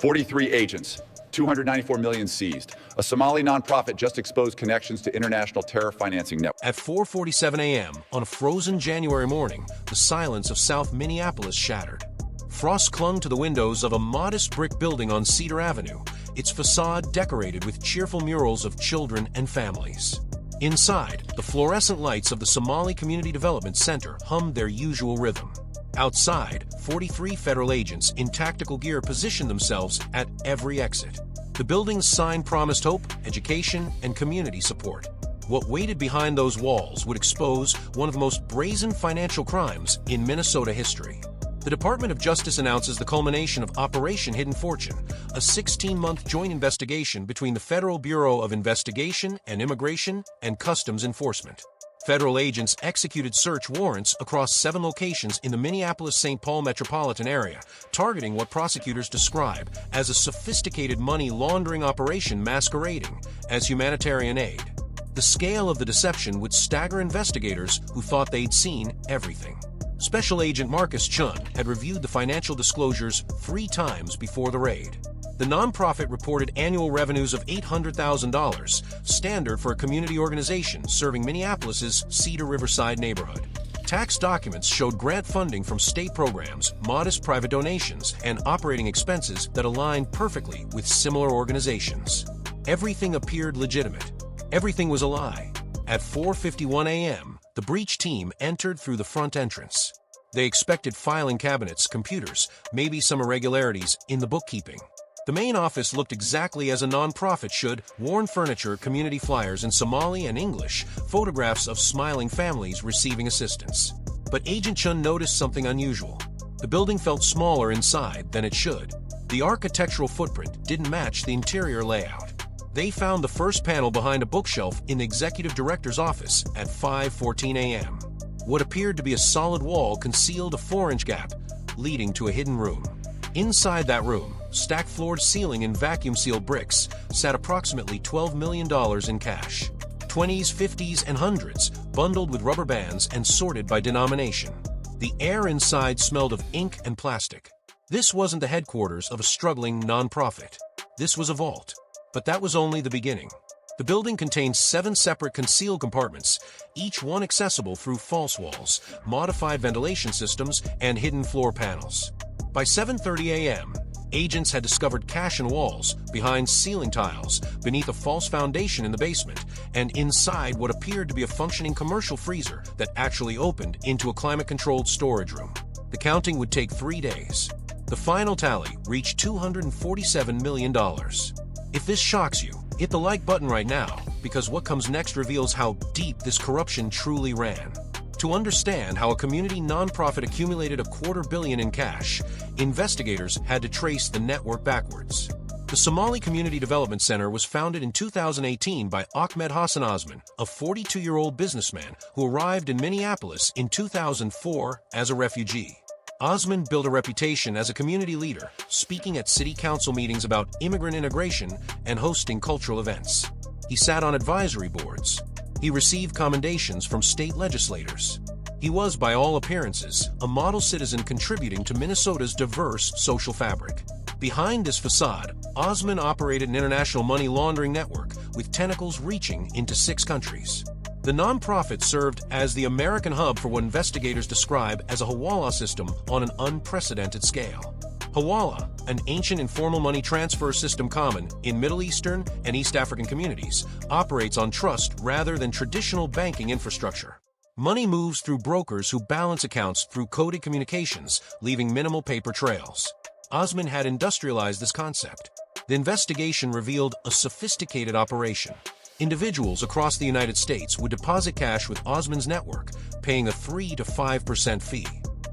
43 agents, 294 million seized. A Somali nonprofit just exposed connections to international terror financing networks. At 4:47 a.m. on a frozen January morning, the silence of South Minneapolis shattered. Frost clung to the windows of a modest brick building on Cedar Avenue, its facade decorated with cheerful murals of children and families. Inside, the fluorescent lights of the Somali Community Development Center hummed their usual rhythm. Outside, 43 federal agents in tactical gear positioned themselves at every exit. The building's sign promised hope, education, and community support. What waited behind those walls would expose one of the most brazen financial crimes in Minnesota history. The Department of Justice announces the culmination of Operation Hidden Fortune, a 16-month joint investigation between the Federal Bureau of Investigation and Immigration and Customs Enforcement. Federal agents executed search warrants across 7 locations in the Minneapolis-St. Paul metropolitan area, targeting what prosecutors describe as a sophisticated money laundering operation masquerading as humanitarian aid. The scale of the deception would stagger investigators who thought they'd seen everything. Special Agent Marcus Chun had reviewed the financial disclosures 3 times before the raid. The nonprofit reported annual revenues of $800,000, standard for a community organization serving Minneapolis's Cedar Riverside neighborhood. Tax documents showed grant funding from state programs, modest private donations, and operating expenses that aligned perfectly with similar organizations. Everything appeared legitimate. Everything was a lie. At 4:51 a.m., the breach team entered through the front entrance. They expected filing cabinets, computers, maybe some irregularities in the bookkeeping. The main office looked exactly as a nonprofit should: worn furniture, community flyers in Somali and English, photographs of smiling families receiving assistance. But Agent Chun noticed something unusual. The building felt smaller inside than it should. The architectural footprint didn't match the interior layout. They found the first panel behind a bookshelf in the executive director's office at 5:14 a.m. What appeared to be a solid wall concealed a 4-inch gap, leading to a hidden room. Inside that room, stacked floor-to-ceiling in vacuum-sealed bricks, sat approximately $12 million in cash. 20s, 50s, and hundreds, bundled with rubber bands and sorted by denomination. The air inside smelled of ink and plastic. This wasn't the headquarters of a struggling nonprofit. This was a vault. But that was only the beginning. The building contained 7 separate concealed compartments, each one accessible through false walls, modified ventilation systems, and hidden floor panels. By 7:30 a.m., agents had discovered cash in walls, behind ceiling tiles, beneath a false foundation in the basement, and inside what appeared to be a functioning commercial freezer that actually opened into a climate-controlled storage room. The counting would take 3 days. The final tally reached $247 million. If this shocks you, hit the like button right now, because what comes next reveals how deep this corruption truly ran. To understand how a community nonprofit accumulated $250 million in cash, investigators had to trace the network backwards. The Somali Community Development Center was founded in 2018 by Ahmed Hassan Osman, a 42-year-old businessman who arrived in Minneapolis in 2004 as a refugee. Osman built a reputation as a community leader, speaking at city council meetings about immigrant integration and hosting cultural events. He sat on advisory boards. He received commendations from state legislators. He was, by all appearances, a model citizen contributing to Minnesota's diverse social fabric. Behind this facade, Osman operated an international money laundering network with tentacles reaching into 6 countries. The nonprofit served as the American hub for what investigators describe as a hawala system on an unprecedented scale. Hawala, an ancient informal money transfer system common in Middle Eastern and East African communities, operates on trust rather than traditional banking infrastructure. Money moves through brokers who balance accounts through coded communications, leaving minimal paper trails. Osman had industrialized this concept. The investigation revealed a sophisticated operation. Individuals across the United States would deposit cash with Osman's network, paying a 3 to 5% fee.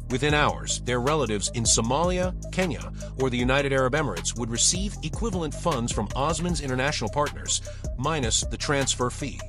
Within hours, their relatives in Somalia, Kenya, or the United Arab Emirates would receive equivalent funds from Osman's international partners, minus the transfer fee.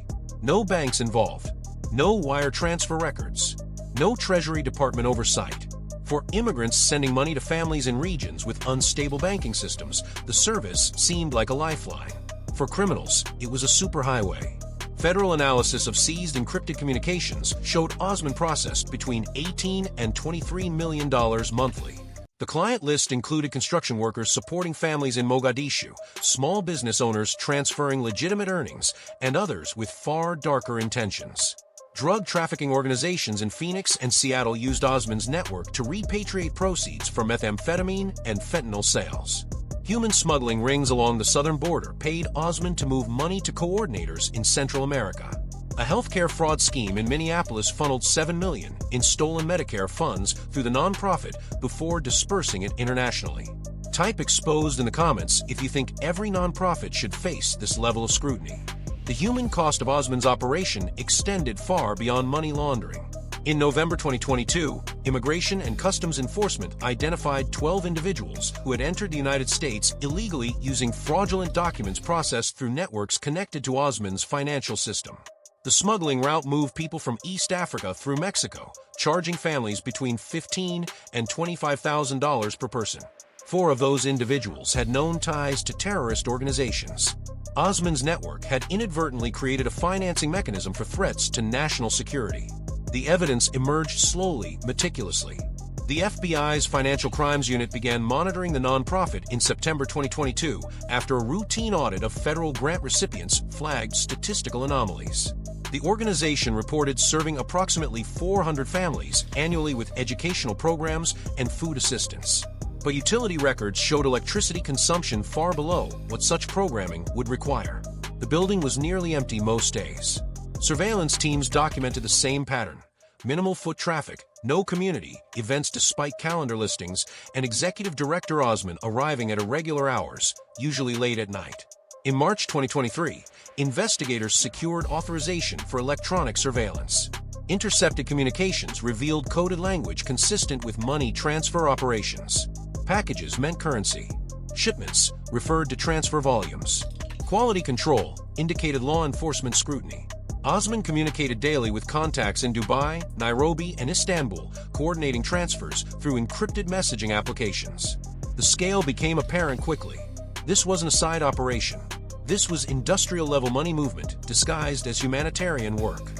No banks involved. No wire transfer records. No Treasury Department oversight. For immigrants sending money to families in regions with unstable banking systems, the service seemed like a lifeline. For criminals, it was a superhighway. Federal analysis of seized encrypted communications showed Osman processed between $18 and $23 million monthly. The client list included construction workers supporting families in Mogadishu, small business owners transferring legitimate earnings, and others with far darker intentions. Drug trafficking organizations in Phoenix and Seattle used Osman's network to repatriate proceeds from methamphetamine and fentanyl sales. Human smuggling rings along the southern border paid Osman to move money to coordinators in Central America. A healthcare fraud scheme in Minneapolis funneled $7 million in stolen Medicare funds through the nonprofit before dispersing it internationally. Type exposed in the comments if you think every nonprofit should face this level of scrutiny. The human cost of Osman's operation extended far beyond money laundering. In November 2022, Immigration and Customs Enforcement identified 12 individuals who had entered the United States illegally using fraudulent documents processed through networks connected to Osman's financial system. The smuggling route moved people from East Africa through Mexico, charging families between $15,000 and $25,000 per person. 4 of those individuals had known ties to terrorist organizations. Osman's network had inadvertently created a financing mechanism for threats to national security. The evidence emerged slowly, meticulously. The FBI's Financial Crimes Unit began monitoring the nonprofit in September 2022 after a routine audit of federal grant recipients flagged statistical anomalies. The organization reported serving approximately 400 families annually with educational programs and food assistance. But utility records showed electricity consumption far below what such programming would require. The building was nearly empty most days. Surveillance teams documented the same pattern: minimal foot traffic, no community events despite calendar listings, and Executive Director Osman arriving at irregular hours, usually late at night. In March 2023, investigators secured authorization for electronic surveillance. Intercepted communications revealed coded language consistent with money transfer operations. Packages meant currency. Shipments referred to transfer volumes. Quality control indicated law enforcement scrutiny. Osman communicated daily with contacts in Dubai, Nairobi, and Istanbul, coordinating transfers through encrypted messaging applications. The scale became apparent quickly. This wasn't a side operation. This was industrial-level money movement disguised as humanitarian work.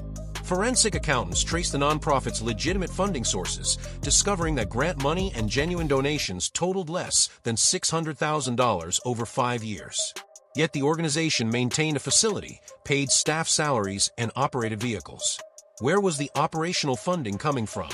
Forensic accountants traced the nonprofit's legitimate funding sources, discovering that grant money and genuine donations totaled less than $600,000 over 5 years. Yet the organization maintained a facility, paid staff salaries, and operated vehicles. Where was the operational funding coming from?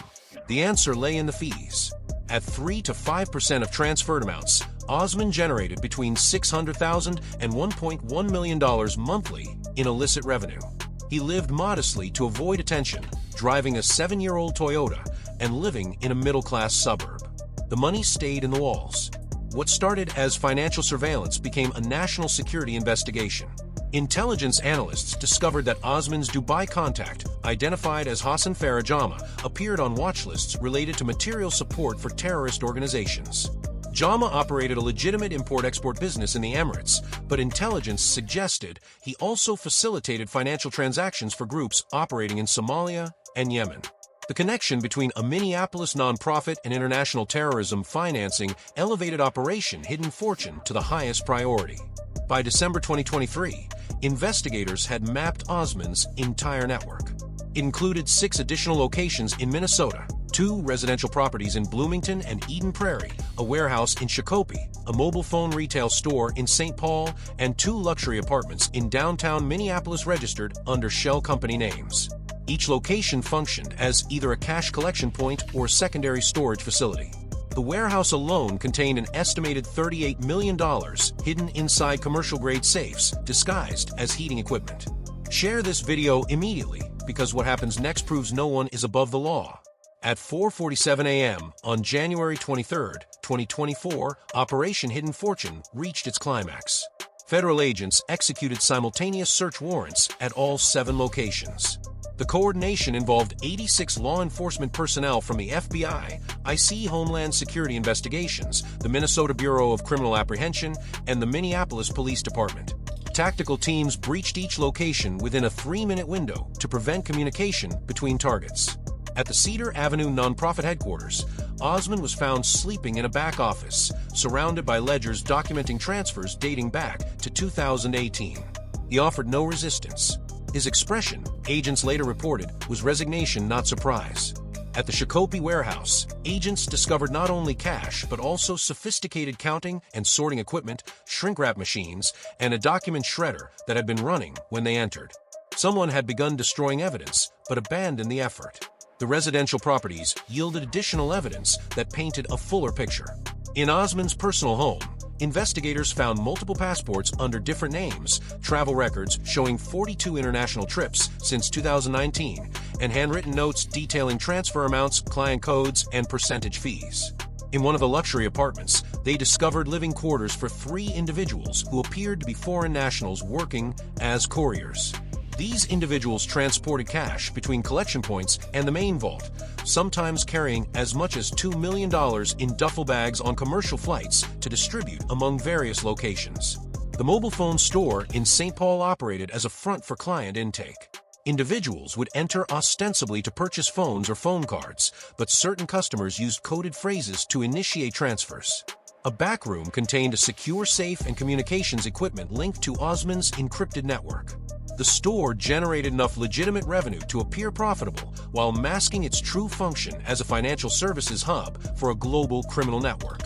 The answer lay in the fees. At 3 to 5% of transferred amounts, Osman generated between $600,000 and $1.1 million monthly in illicit revenue. He lived modestly to avoid attention, driving a 7-year-old Toyota and living in a middle-class suburb. The money stayed in the walls. What started as financial surveillance became a national security investigation. Intelligence analysts discovered that Osman's Dubai contact, identified as Hassan Farah Jama, appeared on watch lists related to material support for terrorist organizations. Jama operated a legitimate import-export business in the Emirates, but intelligence suggested he also facilitated financial transactions for groups operating in Somalia and Yemen. The connection between a Minneapolis nonprofit and international terrorism financing elevated Operation Hidden Fortune to the highest priority. By December 2023, investigators had mapped Osman's entire network. It included 6 additional locations in Minnesota, 2 residential properties in Bloomington and Eden Prairie, a warehouse in Shakopee, a mobile phone retail store in St. Paul, and 2 luxury apartments in downtown Minneapolis registered under shell company names. Each location functioned as either a cash collection point or secondary storage facility. The warehouse alone contained an estimated $38 million hidden inside commercial-grade safes disguised as heating equipment. Share this video immediately because what happens next proves no one is above the law. At 4:47 a.m. on January 23, 2024, Operation Hidden Fortune reached its climax. Federal agents executed simultaneous search warrants at all 7 locations. The coordination involved 86 law enforcement personnel from the FBI, IC Homeland Security Investigations, the Minnesota Bureau of Criminal Apprehension, and the Minneapolis Police Department. Tactical teams breached each location within a 3-minute window to prevent communication between targets. At the Cedar Avenue nonprofit headquarters, Osman was found sleeping in a back office, surrounded by ledgers documenting transfers dating back to 2018. He offered no resistance. His expression, agents later reported, was resignation, not surprise. At the Shakopee warehouse, agents discovered not only cash but also sophisticated counting and sorting equipment, shrink-wrap machines, and a document shredder that had been running when they entered. Someone had begun destroying evidence but abandoned the effort. The residential properties yielded additional evidence that painted a fuller picture. In Osman's personal home, investigators found multiple passports under different names, travel records showing 42 international trips since 2019, and handwritten notes detailing transfer amounts, client codes, and percentage fees. In one of the luxury apartments, they discovered living quarters for 3 individuals who appeared to be foreign nationals working as couriers. These individuals transported cash between collection points and the main vault, sometimes carrying as much as $2 million in duffel bags on commercial flights to distribute among various locations. The mobile phone store in St. Paul operated as a front for client intake. Individuals would enter ostensibly to purchase phones or phone cards, but certain customers used coded phrases to initiate transfers. A back room contained a secure safe and communications equipment linked to Osman's encrypted network. The store generated enough legitimate revenue to appear profitable while masking its true function as a financial services hub for a global criminal network.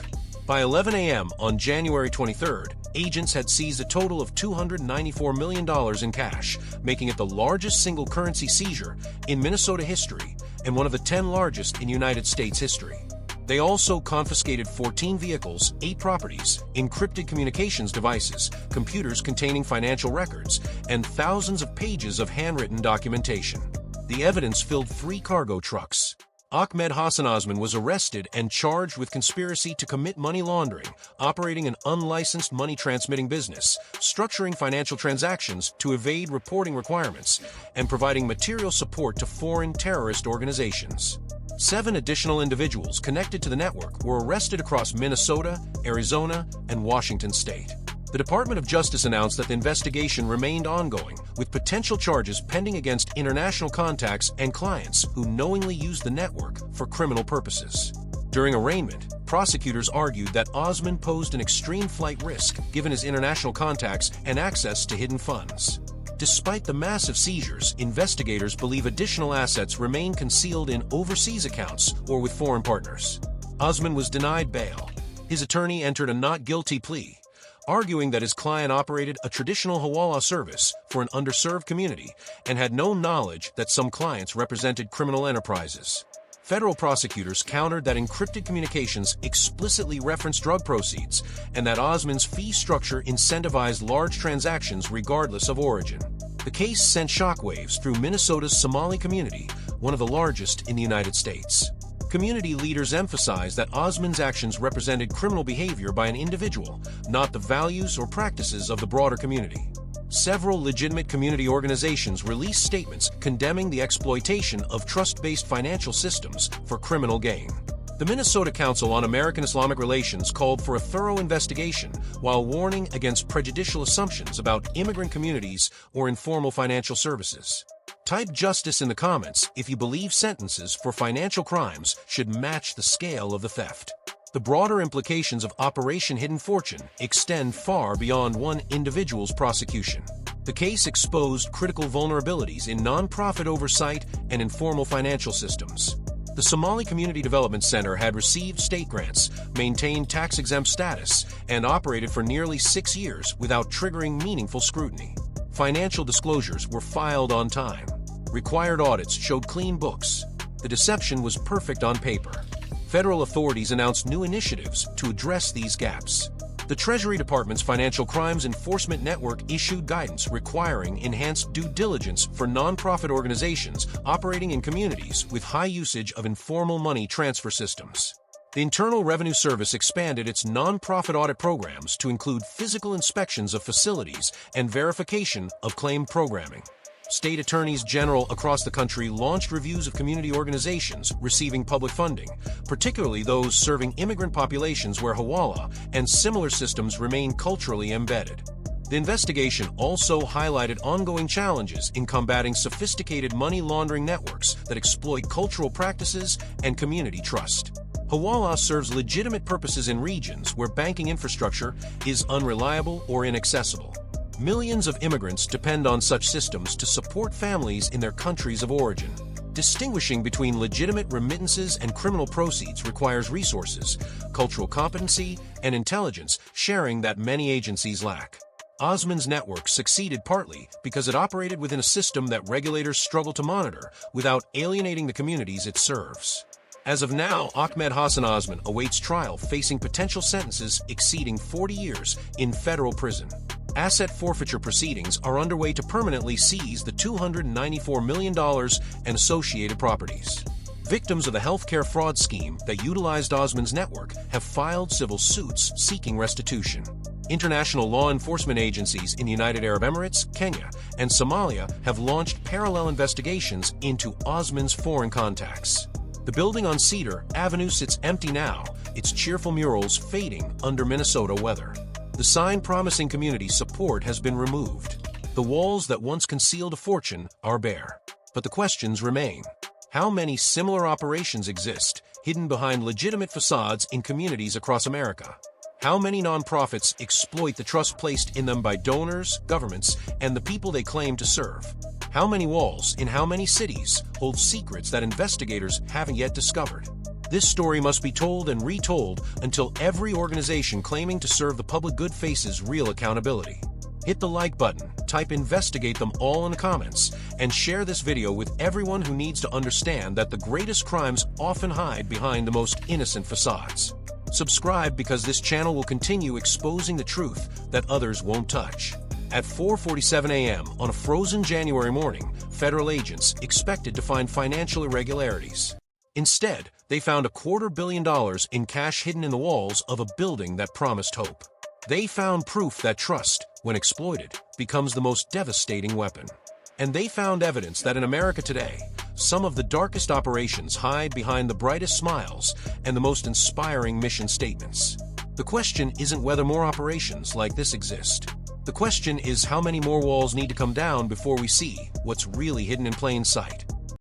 By 11 a.m. on January 23rd, agents had seized a total of $294 million in cash, making it the largest single currency seizure in Minnesota history and one of the 10 largest in United States history. They also confiscated 14 vehicles, 8 properties, encrypted communications devices, computers containing financial records, and thousands of pages of handwritten documentation. The evidence filled 3 cargo trucks. Ahmed Hassan Osman was arrested and charged with conspiracy to commit money laundering, operating an unlicensed money-transmitting business, structuring financial transactions to evade reporting requirements, and providing material support to foreign terrorist organizations. 7 additional individuals connected to the network were arrested across Minnesota, Arizona, and Washington state. The Department of Justice announced that the investigation remained ongoing, with potential charges pending against international contacts and clients who knowingly used the network for criminal purposes. During arraignment, prosecutors argued that Osman posed an extreme flight risk given his international contacts and access to hidden funds. Despite the massive seizures, investigators believe additional assets remain concealed in overseas accounts or with foreign partners. Osman was denied bail. His attorney entered a not guilty plea, arguing that his client operated a traditional hawala service for an underserved community and had no knowledge that some clients represented criminal enterprises. Federal prosecutors countered that encrypted communications explicitly referenced drug proceeds and that Osman's fee structure incentivized large transactions regardless of origin. The case sent shockwaves through Minnesota's Somali community, one of the largest in the United States. Community leaders emphasized that Osman's actions represented criminal behavior by an individual, not the values or practices of the broader community. Several legitimate community organizations released statements condemning the exploitation of trust-based financial systems for criminal gain. The Minnesota Council on American Islamic Relations called for a thorough investigation while warning against prejudicial assumptions about immigrant communities or informal financial services. Type justice in the comments if you believe sentences for financial crimes should match the scale of the theft. The broader implications of Operation Hidden Fortune extend far beyond one individual's prosecution. The case exposed critical vulnerabilities in nonprofit oversight and informal financial systems. The Somali Community Development Center had received state grants, maintained tax-exempt status, and operated for nearly 6 years without triggering meaningful scrutiny. Financial disclosures were filed on time. Required audits showed clean books. The deception was perfect on paper. Federal authorities announced new initiatives to address these gaps. The Treasury Department's Financial Crimes Enforcement Network issued guidance requiring enhanced due diligence for nonprofit organizations operating in communities with high usage of informal money transfer systems. The Internal Revenue Service expanded its nonprofit audit programs to include physical inspections of facilities and verification of claim programming. State attorneys general across the country launched reviews of community organizations receiving public funding, particularly those serving immigrant populations where hawala and similar systems remain culturally embedded. The investigation also highlighted ongoing challenges in combating sophisticated money laundering networks that exploit cultural practices and community trust. Hawala serves legitimate purposes in regions where banking infrastructure is unreliable or inaccessible. Millions of immigrants depend on such systems to support families in their countries of origin. Distinguishing between legitimate remittances and criminal proceeds requires resources, cultural competency, and intelligence sharing that many agencies lack. Osman's network succeeded partly because it operated within a system that regulators struggle to monitor without alienating the communities it serves. As of now, Ahmed Hassan Osman awaits trial, facing potential sentences exceeding 40 years in federal prison. Asset forfeiture proceedings are underway to permanently seize the $294 million and associated properties. Victims of the healthcare fraud scheme that utilized Osman's network have filed civil suits seeking restitution. International law enforcement agencies in the United Arab Emirates, Kenya, and Somalia have launched parallel investigations into Osman's foreign contacts. The building on Cedar Avenue sits empty now, its cheerful murals fading under Minnesota weather. The sign promising community support has been removed. The walls that once concealed a fortune are bare. But the questions remain. How many similar operations exist, hidden behind legitimate facades in communities across America? How many nonprofits exploit the trust placed in them by donors, governments, and the people they claim to serve? How many walls in how many cities hold secrets that investigators haven't yet discovered? This story must be told and retold until every organization claiming to serve the public good faces real accountability. Hit the like button, type "investigate them all" in the comments, and share this video with everyone who needs to understand that the greatest crimes often hide behind the most innocent facades. Subscribe because this channel will continue exposing the truth that others won't touch. At 4:47 a.m. on a frozen January morning, federal agents expected to find financial irregularities. Instead, they found $250 million in cash hidden in the walls of a building that promised hope. They found proof that trust, when exploited, becomes the most devastating weapon. And they found evidence that in America today, some of the darkest operations hide behind the brightest smiles and the most inspiring mission statements. The question isn't whether more operations like this exist. The question is how many more walls need to come down before we see what's really hidden in plain sight.